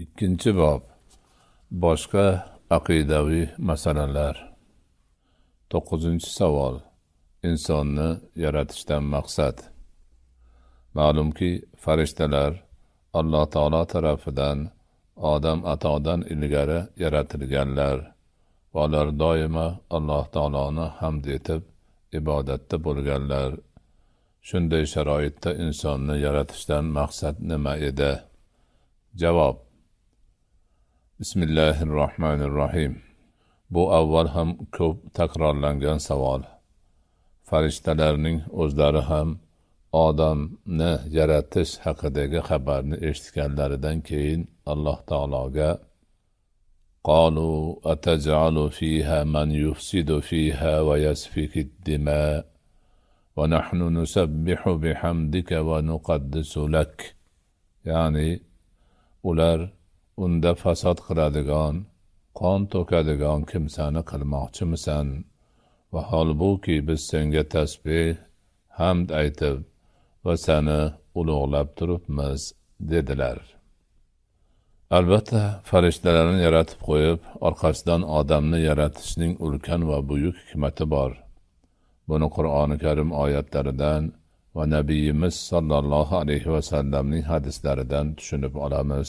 Ikkinchi bob. Boshqa aqidaviy masalalar. 9-savol. Insonni yaratishdan maqsad. Ma'lumki, farishtalar Alloh taolo tarafidan Odam atodan ilgari yaratilganlar va ular doimo Alloh taoloni hamd etib ibodatda bo'lganlar. Shunday sharoitda insonni yaratishdan maqsad nima edi? Javob. Bismillahirrohmanirrohim. Bu avval ham ko'p takrorlangan savol. Farishtalarning o'zlari ham odamni yaratish haqidagi xabarni eshitganlaridan keyin Alloh taologa qalu ataj'alu fiha man yufsidu fiha va yasfiku dima va nahnu nusabbihu bihamdika va nuqaddisu lak. Ya'ni ular unda fasod qiladigan, qon to'kadigan kimsani qilmoqchimisan? Va holbuki biz senga tasbih, hamd aytib va seni ulug'lab turibmiz, dedilar. Albatta, farishtalarni yaratib qo'yib, orqasidan odamni yaratishning ulkan va buyuk hikmati bor. Buni Qur'oni Karim oyatlaridan va Nabiyimiz sallallohu alayhi va sallamning hadislaridan tushunib olamiz.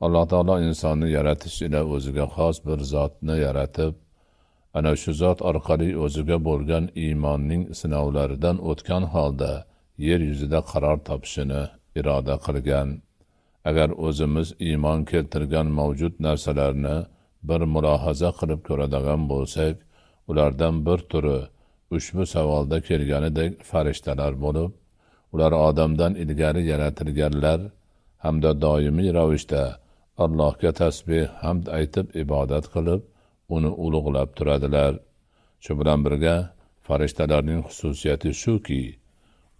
Alloh taolo insonni yaratish ila o'ziga xos bir zotni yaratib, ana shu zot orqali o'ziga bo'lgan iymonning sinovlaridan o'tgan holda yer yuzida qaror topishini iroda qilgan. Agar o'zimiz iymon keltirgan mavjud narsalarni bir mulohaza qilib ko'radigan bo'lsak, ulardan bir turi ushbu savolda kelganidek farishtalar bo'lib, ular odamdan ilgari yaratilganlar hamda doimiy ravishda Allohga tasbih, hamd aytib ibodat qilib, uni ulug'lab turadilar. Shu bilan birga farishtalarning xususiyati shuki,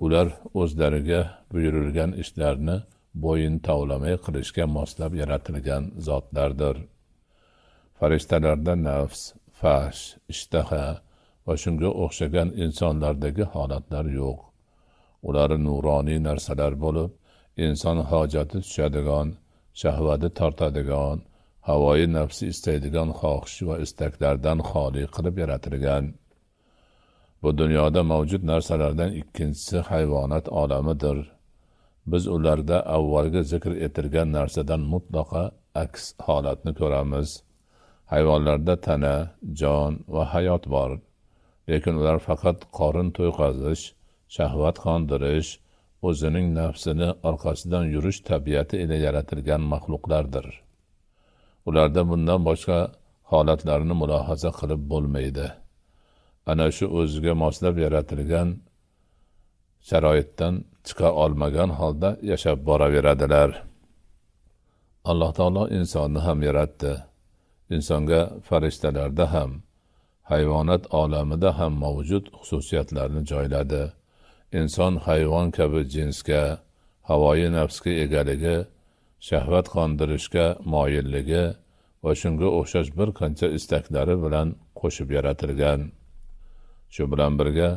ular o'zlariga buyurilgan ishlarni bo'yin tovlamay qilishga moslab yaratilgan zotlardir. Farishtalarda nafs, fahsh, ishtaha va shunga o'xshagan insonlardagi holatlar yo'q. Ular nuroniy narsalar bo'lib, inson hojati tushadigan, shahvati tortadigan, havoyi nafsi istaydigan xohish va istaklardan xoli qilib yaratilgan. Bu dunyoda mavjud narsalardan ikkinchisi hayvonot olamidir. Biz ularda avvalgi zikr etilgan narsadan mutlaqo aks holatni ko'ramiz. Hayvonlarda tana, jon va hayot bor. Lekin ular faqat qorin to'yqazish, shahvat qondirish, o'zining nafsini orqasidan yurish tabiati ila yaratilgan maxluqlardir. Ularda bundan boshqa holatlarni mulohaza qilib bo'lmaydi. Ana shu o'ziga moslab yaratilgan sharoitdan chiqa olmagan holda yashab boraveradilar. Alloh taolo insonni ham yaratdi. Insonga farishtalarda ham, hayvonot olamida ham mavjud xususiyatlarni joyladi. Inson hayvon kabi jinsga, havoyi nafsga egaligi, shahvat qondirishga moyilligi va shunga o'xshash bir qancha istaklari bilan qo'shib yaratilgan. Shu bilan birga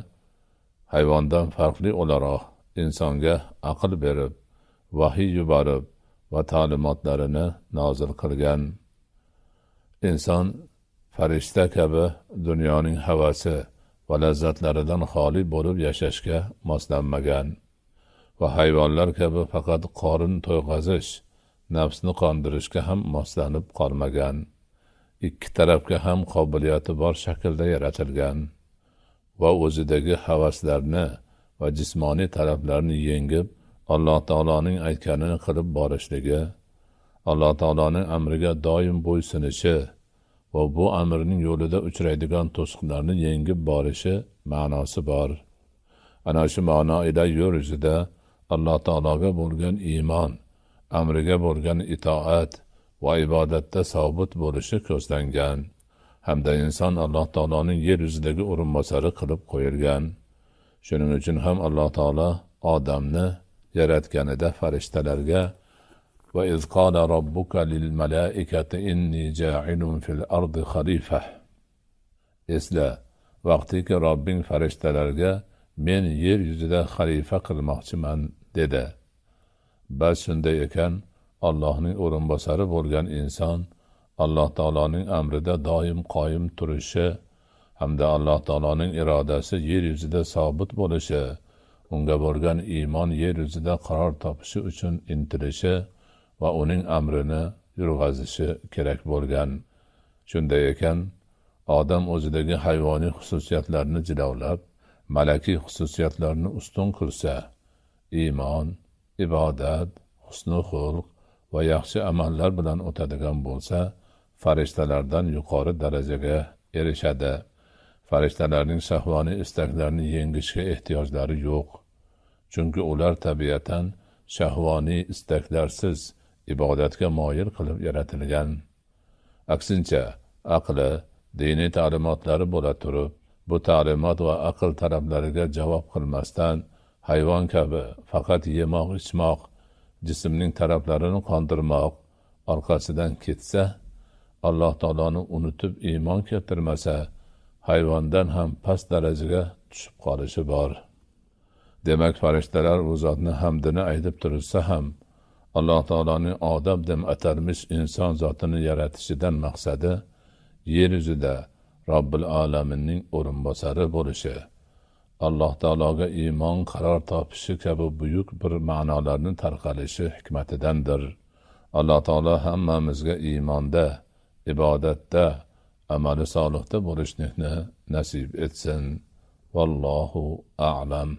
hayvondan farqli o'laroq insonga aql berib, vahiy yuborib va ta'limotlarini nozil qilgan. Inson farishta kabi dunyoning havasi va lazzatlaridan xoli bo'lib yashashga moslanmagan va hayvonlar kabi faqat qorin to'yg'azish, nafsni qondirishga ham moslanib qolmagan. Ikki tarafga ham qobiliyati bor shaklda yaratilgan va o'zidagi havaslarni va jismoniy talablarni yengib, Alloh taoloning aytganini qilib borishligi, Alloh taoloning amriga doim bo'ysunishi va bu amrning yo'lida uchraydigan to'siqlarni yengib borishi ma'nosi bor. Ana shu ma'no ila yer yuzida Alloh taologa bo'lgan iymon, amriga bo'lgan itoat va ibodatda sobit bo'lishi ko'zlangan, hamda inson Alloh taoloning yer yuzidagi o'rinbosari qilib qo'yilgan. Shuning uchun ham Alloh taolo odamni yaratganida farishtalarga va iz qala robbuka lil malaikati inni ja'ilun fil ardi khalifa. Esla, vaqtiki Robbing farishtalarga men yer yuzida xalifa qilmoqchiman dedi. Bas shunday ekan, Allohning o'rinbosari bo'lgan inson Alloh taoloning amrida doim qoyim turishi hamda Alloh taoloning irodasi yer yuzida sobit bo'lishi, unga bo'lgan iymon yer yuzida qaror topishi uchun intilishi va uning amrini yurg'azishi kerak bo'lgan. Shunday ekan, odam o'zidagi hayvoniy xususiyatlarni jilovlab, malakiy xususiyatlarni ustun qilsa, iymon, ibodat, husnul xulq va yaxshi amallar bilan o'tadigan bo'lsa, farishtalardan yuqori darajaga erishadi. Farishtalarning shahvoniy istaklarini yengishga ehtiyojlari yo'q. Chunki ular tabiatan shahvoniy istaklarsiz ibodatga moyil qilib yaratilgan. Aksincha, aqli, diniy ta'limotlari bo'la turib, bu ta'limot va aql talablariga javob qilmasdan, hayvon kabi faqat yemoq, ichmoq, jismning talablarini qondirmoq orqasidan ketsa, Alloh taoloni unutib iymon keltirmasa, hayvondan ham past darajaga tushib qolishi bor. Demak, farishtalar u zotni hamdini aytib tursa ham, Alloh taoloning odam deb atalmish inson zotini yaratishidan maqsadi yer yuzida Robbil alaminning o'rinbosari bo'lishi, Alloh taologa iymon qaror topishi kabi buyuk bir ma'nolarni tarqalishi hikmatidandir. Alloh taolo hammamizga iymonda, ibodatda, amali solihda bo'lishni nasib etsin. Vallohu a'lam.